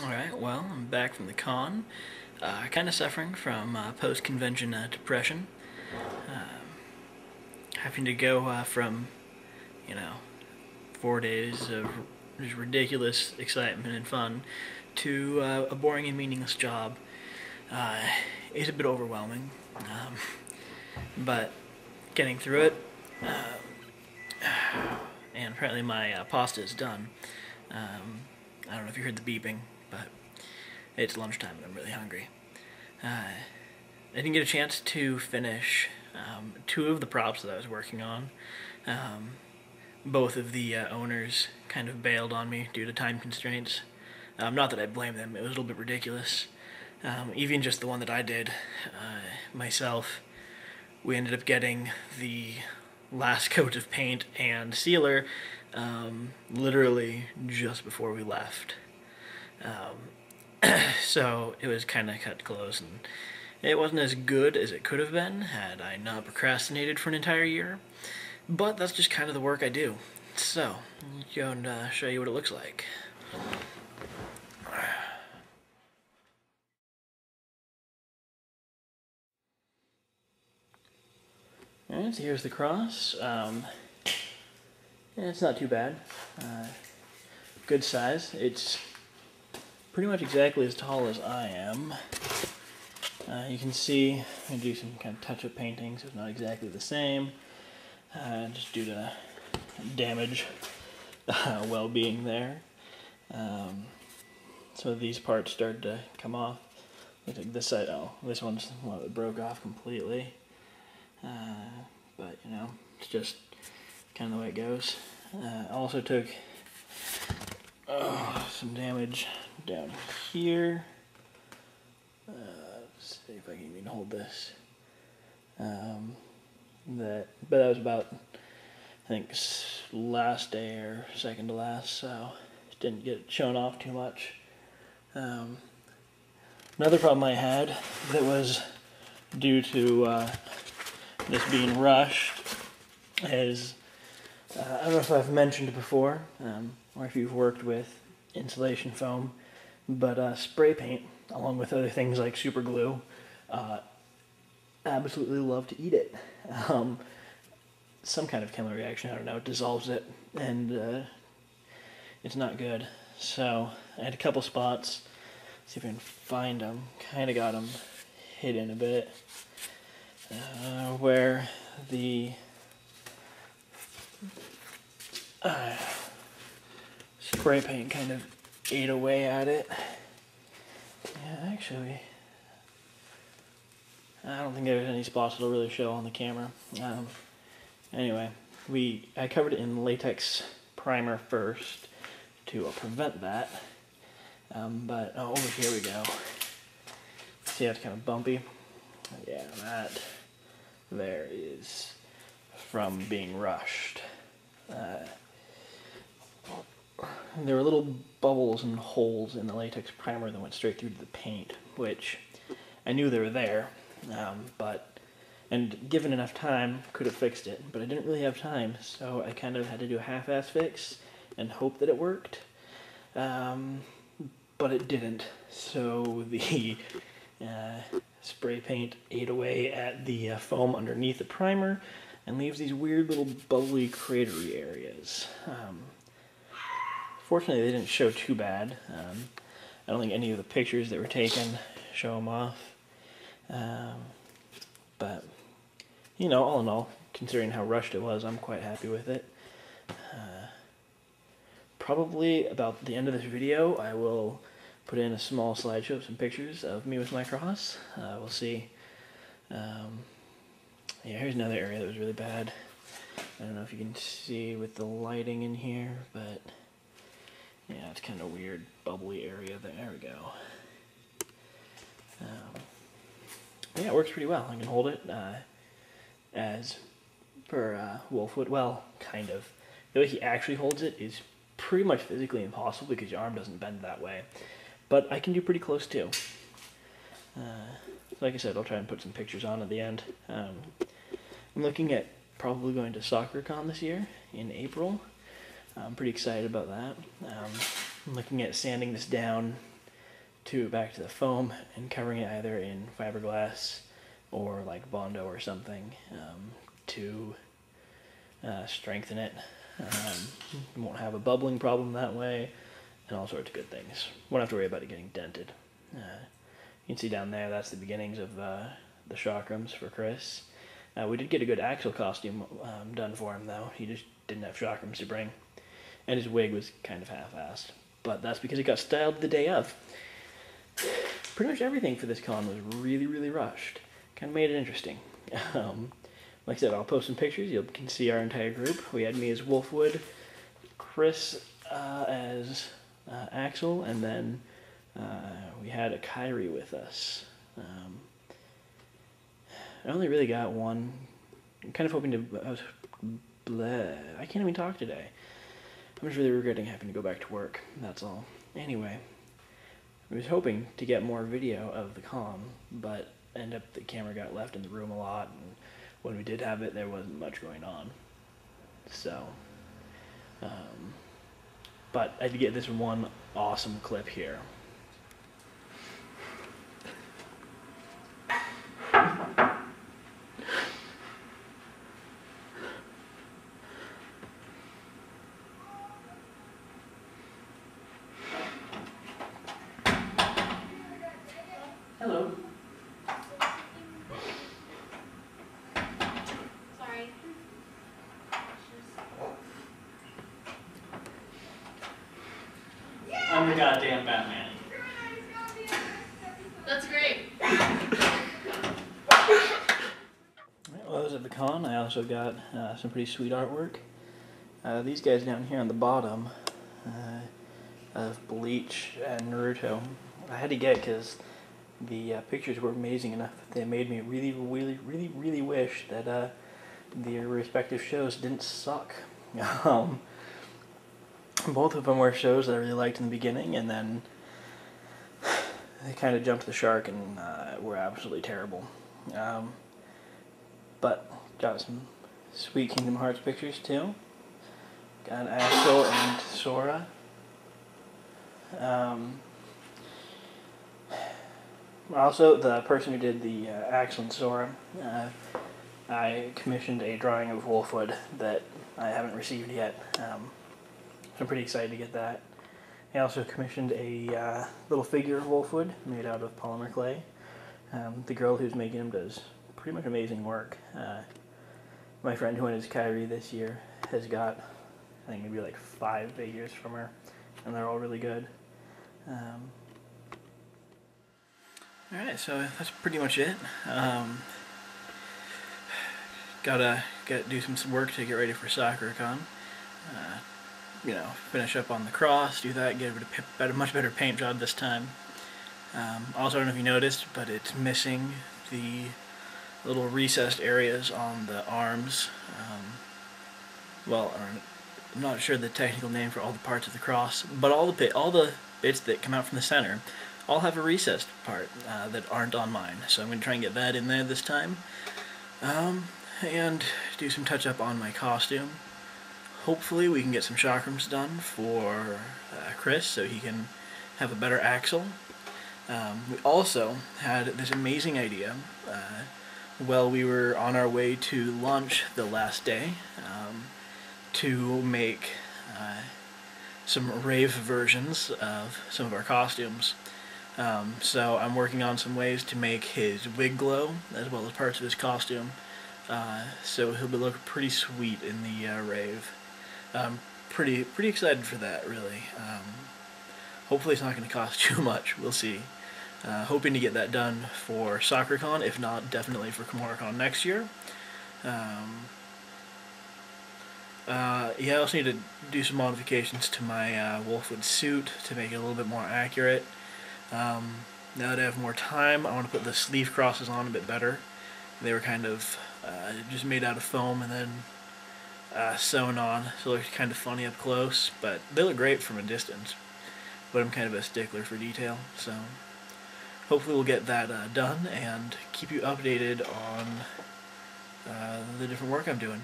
Alright, well, I'm back from the con. Kind of suffering from post-convention depression. Having to go from, you know, 4 days of just ridiculous excitement and fun to a boring and meaningless job uh, is a bit overwhelming. But getting through it, and apparently my pasta is done. I don't know if you heard the beeping, but it's lunchtime and I'm really hungry. I didn't get a chance to finish two of the props that I was working on. Both of the owners kind of bailed on me due to time constraints. Not that I blame them, it was a little bit ridiculous. Even just the one that I did myself, we ended up getting the last coat of paint and sealer literally just before we left. So it was kind of cut close, and it wasn't as good as it could have been had I not procrastinated for an entire year. But that's just kind of the work I do. So, I'll go and show you what it looks like. Alright, so here's the cross. Yeah, it's not too bad. Good size. It's pretty much exactly as tall as I am. You can see I do some kind of touch-up painting, so it's not exactly the same, just due to damage well being there. So these parts started to come off. Looks like this side, this one's, well, it broke off completely. But, you know, it's just kind of the way it goes. I also took some damage down here. Let's see if I can even hold this. But that was about, I think, last day or second to last, so it didn't get shown off too much. Another problem I had that was due to this being rushed is, I don't know if I've mentioned before, or if you've worked with insulation foam, but spray paint, along with other things like super glue, absolutely love to eat it. Some kind of chemical reaction, I don't know, dissolves it, and it's not good. So I had a couple spots, see if I can find them, kind of got them hidden a bit, where the spray paint kind of ate away at it. Yeah, actually, I don't think there's any spots that'll really show on the camera. Anyway, I covered it in latex primer first to prevent that. But over here we go. See how it's kind of bumpy? Yeah, that there is from being rushed. There were little bubbles and holes in the latex primer that went straight through to the paint, which I knew they were there, and given enough time, could have fixed it, but I didn't really have time, so I kind of had to do a half-ass fix and hope that it worked, but it didn't. So the spray paint ate away at the foam underneath the primer and leaves these weird little bubbly cratery areas. Fortunately, they didn't show too bad. I don't think any of the pictures that were taken show them off. But, you know, all in all, considering how rushed it was, I'm quite happy with it. Probably about the end of this video, I will put in a small slideshow of some pictures of me with my cross. We'll see. Yeah, here's another area that was really bad. I don't know if you can see with the lighting in here, but yeah, it's kind of weird, bubbly area there. There we go. Yeah, it works pretty well. I can hold it as per Wolfwood. Well, kind of. The way he actually holds it is pretty much physically impossible because your arm doesn't bend that way. But I can do pretty close too. Like I said, I'll try and put some pictures on at the end. I'm looking at probably going to Kumoricon this year in April. I'm pretty excited about that. I'm looking at sanding this down back to the foam and covering it either in fiberglass or like Bondo or something to strengthen it. Won't have a bubbling problem that way, and all sorts of good things. Won't have to worry about it getting dented. You can see down there, that's the beginnings of the chakrams for Chris. We did get a good axle costume done for him, though. He just didn't have chakrams to bring. And his wig was kind of half-assed. But that's because it got styled the day of. Pretty much everything for this con was really, really rushed. Kind of made it interesting. Like I said, I'll post some pictures. You can see our entire group. We had me as Wolfwood, Chris as Axel, and then we had a Kyrie with us. I only really got one. I'm kind of hoping to... I can't even talk today. I'm just really regretting having to go back to work. That's all. Anyway, I was hoping to get more video of the con, but ended up the camera got left in the room a lot, and when we did have it, there wasn't much going on. So, but I did get this one awesome clip here. Hello. Sorry. I'm the goddamn Batman. That's great. Well, I was at the con. I also got some pretty sweet artwork. These guys down here on the bottom of Bleach and Naruto, I had to get because the pictures were amazing enough that they made me really, really, really, really wish that their respective shows didn't suck. Both of them were shows that I really liked in the beginning, and then they kind of jumped the shark and were absolutely terrible. But got some sweet Kingdom Hearts pictures too. Got Axel and Sora. Also, the person who did the Axel and Sora, I commissioned a drawing of Wolfwood that I haven't received yet. So I'm pretty excited to get that. I also commissioned a little figure of Wolfwood made out of polymer clay. The girl who's making him does pretty much amazing work. My friend who went as Kyrie this year has got, I think, maybe like 5 figures from her, and they're all really good. Alright, so that's pretty much it. Gotta do some work to get ready for Kumoricon. You know, finish up on the cross, do that, get a much better paint job this time. Also, I don't know if you noticed, but it's missing the little recessed areas on the arms. Well, I'm not sure the technical name for all the parts of the cross, but all the bits that come out from the center all have a recessed part that aren't on mine. So I'm going to try and get that in there this time. And do some touch-up on my costume. Hopefully we can get some chakrams done for Chris so he can have a better axle. We also had this amazing idea while we were on our way to lunch the last day to make some rave versions of some of our costumes. So I'm working on some ways to make his wig glow as well as parts of his costume. So he'll be looking pretty sweet in the rave. Pretty excited for that, really. Hopefully it's not going to cost too much. We'll see. Hoping to get that done for Kumoricon, if not, definitely for Kumoricon next year. Yeah, I also need to do some modifications to my Wolfwood suit to make it a little bit more accurate. Now that I have more time, I want to put the sleeve crosses on a bit better. They were kind of just made out of foam and then sewn on, so it looks kind of funny up close, but they look great from a distance. But I'm kind of a stickler for detail, so hopefully we'll get that done and keep you updated on the different work I'm doing.